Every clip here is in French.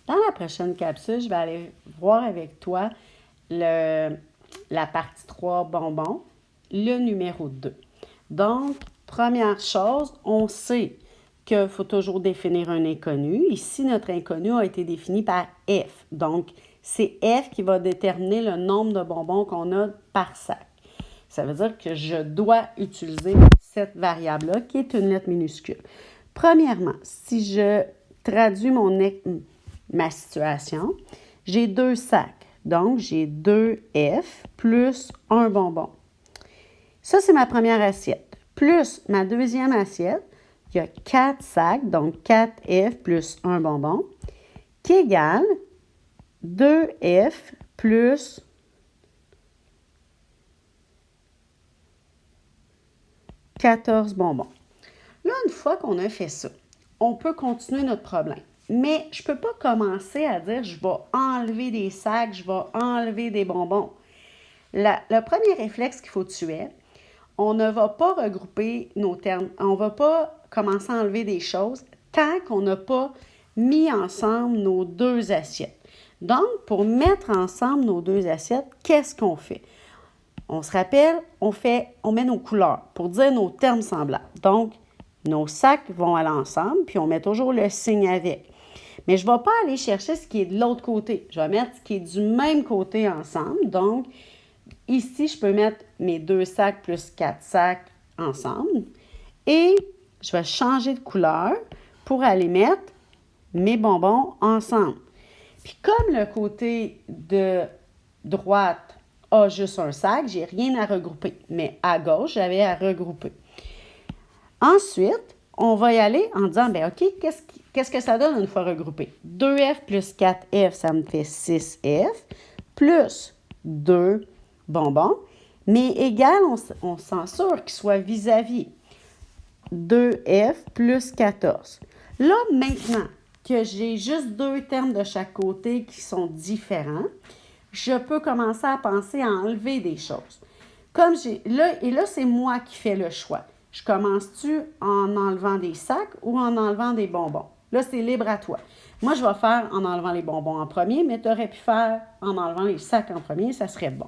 Dans la prochaine capsule, je vais aller voir avec toi la partie 3 bonbons, le numéro 2. Donc, première chose, on sait qu'il faut toujours définir un inconnu. Ici, notre inconnu a été défini par F. Donc, c'est F qui va déterminer le nombre de bonbons qu'on a par sac. Ça veut dire que je dois utiliser cette variable-là qui est une lettre minuscule. Premièrement, si je traduis ma situation, j'ai 2 sacs. Donc, j'ai 2 F plus un bonbon. Ça, c'est ma première assiette. Plus ma deuxième assiette, il y a 4 sacs, donc 4 F plus un bonbon, qui égale 2 F plus 14 bonbons. Là, une fois qu'on a fait ça, on peut continuer notre problème. Mais je ne peux pas commencer à dire je vais enlever des sacs, je vais enlever des bonbons. Le premier réflexe qu'il faut tuer, on ne va pas regrouper nos termes. On ne va pas commencer à enlever des choses tant qu'on n'a pas mis ensemble nos 2 assiettes. Donc, pour mettre ensemble nos 2 assiettes, qu'est-ce qu'on fait? On se rappelle, on met nos couleurs pour dire nos termes semblables. Donc, nos sacs vont aller ensemble, puis on met toujours le signe avec. Mais je ne vais pas aller chercher ce qui est de l'autre côté. Je vais mettre ce qui est du même côté ensemble. Donc, ici, je peux mettre mes 2 sacs plus 4 sacs ensemble. Et je vais changer de couleur pour aller mettre mes bonbons ensemble. Puis comme le côté de droite a juste un sac, j'ai rien à regrouper. Mais à gauche, j'avais à regrouper. Ensuite, on va y aller en disant, bien, OK, qu'est-ce que ça donne une fois regroupé? 2F plus 4F, ça me fait 6F, plus 2 bonbons, mais égal, on s'assure qu'il soit vis-à-vis. 2F plus 14. Là, maintenant que j'ai juste 2 termes de chaque côté qui sont différents, je peux commencer à penser à enlever des choses. Là, c'est moi qui fais le choix. Je commence-tu en enlevant des sacs ou en enlevant des bonbons? Là, c'est libre à toi. Moi, je vais faire en enlevant les bonbons en premier, mais tu aurais pu faire en enlevant les sacs en premier, ça serait bon.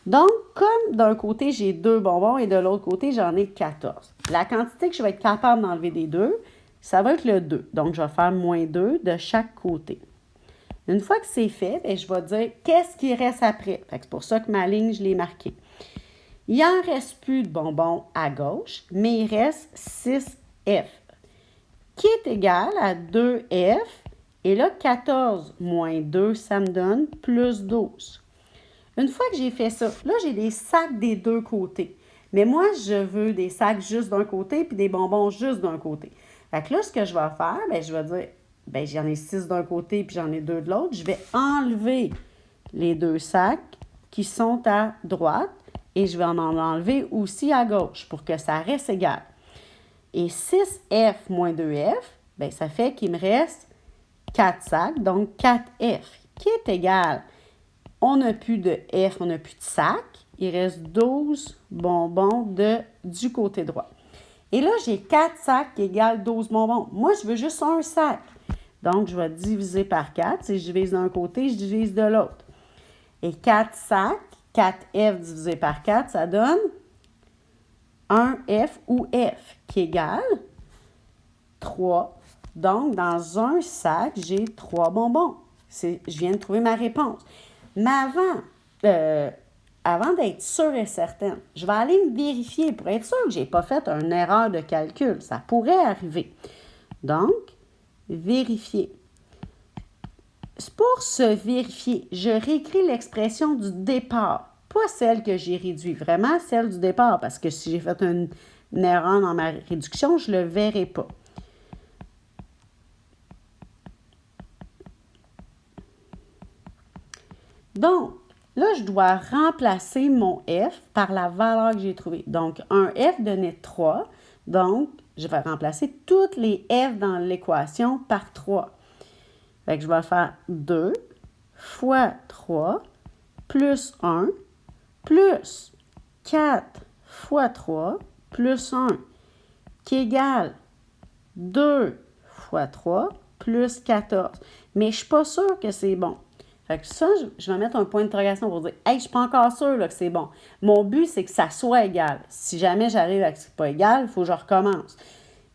Donc, comme d'un côté, j'ai 2 bonbons et de l'autre côté, j'en ai 14. La quantité que je vais être capable d'enlever des 2, ça va être le 2. Donc, je vais faire moins 2 de chaque côté. Une fois que c'est fait, bien, je vais dire qu'est-ce qui reste après. C'est pour ça que ma ligne, je l'ai marquée. Il n'en reste plus de bonbons à gauche, mais il reste 6F, qui est égal à 2F. Et là, 14 moins 2, ça me donne plus 12. Une fois que j'ai fait ça, là, j'ai des sacs des 2 côtés. Mais moi, je veux des sacs juste d'un côté puis des bonbons juste d'un côté. Fait que là, ce que je vais faire, bien, je vais dire, bien, j'en ai 6 d'un côté puis j'en ai 2 de l'autre. Je vais enlever les 2 sacs qui sont à droite et je vais en enlever aussi à gauche pour que ça reste égal. Et 6F moins 2F, bien, ça fait qu'il me reste 4 sacs, donc 4F, qui est égal. On n'a plus de F, on n'a plus de sac. Il reste 12 bonbons du côté droit. Et là, j'ai 4 sacs qui égalent 12 bonbons. Moi, je veux juste un sac. Donc, je vais diviser par 4. Si je divise d'un côté, je divise de l'autre. Et 4 sacs, 4F divisé par 4, ça donne 1F ou F, qui égale 3. Donc, dans un sac, j'ai 3 bonbons. Je viens de trouver ma réponse. Mais avant d'être sûre et certaine, je vais aller me vérifier pour être sûre que je n'ai pas fait une erreur de calcul. Ça pourrait arriver. Donc, vérifier. Pour se vérifier, je réécris l'expression du départ, pas celle que j'ai réduite, vraiment celle du départ, parce que si j'ai fait une erreur dans ma réduction, je ne le verrai pas. Donc, là, je dois remplacer mon F par la valeur que j'ai trouvée. Donc, un F donnait 3. Donc, je vais remplacer toutes les F dans l'équation par 3. Fait que je vais faire 2 fois 3 plus 1 plus 4 fois 3 plus 1 qui égale 2 fois 3 plus 14. Mais je ne suis pas sûre que c'est bon. Fait que ça, je vais mettre un point d'interrogation pour dire « Hey, je ne suis pas encore sûre là, que c'est bon. » Mon but, c'est que ça soit égal. Si jamais j'arrive à ce que ce n'est pas égal, il faut que je recommence.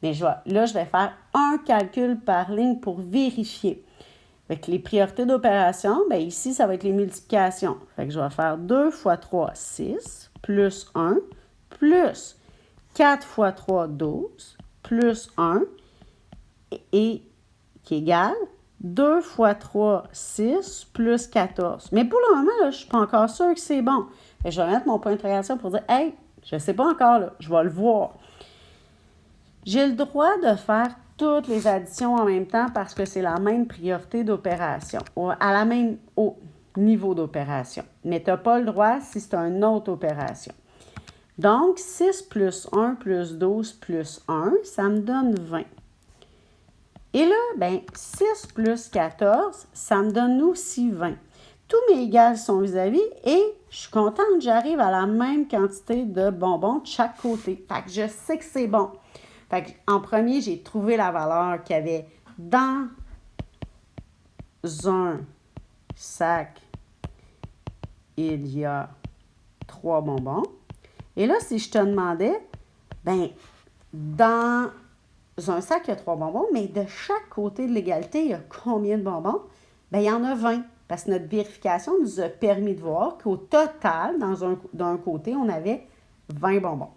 Mais là, je vais faire un calcul par ligne pour vérifier. Fait que les priorités d'opération, bien ici, ça va être les multiplications. Fait que je vais faire 2 fois 3, 6, plus 1, plus 4 fois 3, 12, plus 1, et qui est égal 2 fois 3, 6, plus 14. Mais pour le moment, là, je ne suis pas encore sûre que c'est bon. Et je vais mettre mon point d'interrogation pour dire « Hey, je ne sais pas encore, là, je vais le voir. » J'ai le droit de faire toutes les additions en même temps parce que c'est la même priorité d'opération, au niveau d'opération. Mais tu n'as pas le droit si c'est une autre opération. Donc, 6 plus 1 plus 12 plus 1, ça me donne 20. Et là, bien, 6 plus 14, ça me donne aussi 20. Tous mes égales sont vis-à-vis et je suis contente, j'arrive à la même quantité de bonbons de chaque côté. Fait que je sais que c'est bon. Fait qu'en premier, j'ai trouvé la valeur qu'il y avait dans un sac, il y a 3 bonbons. Et là, si je te demandais, bien, dans un sac, il y a 3 bonbons, mais de chaque côté de l'égalité, il y a combien de bonbons? Bien, il y en a 20, parce que notre vérification nous a permis de voir qu'au total, d'un côté, on avait 20 bonbons.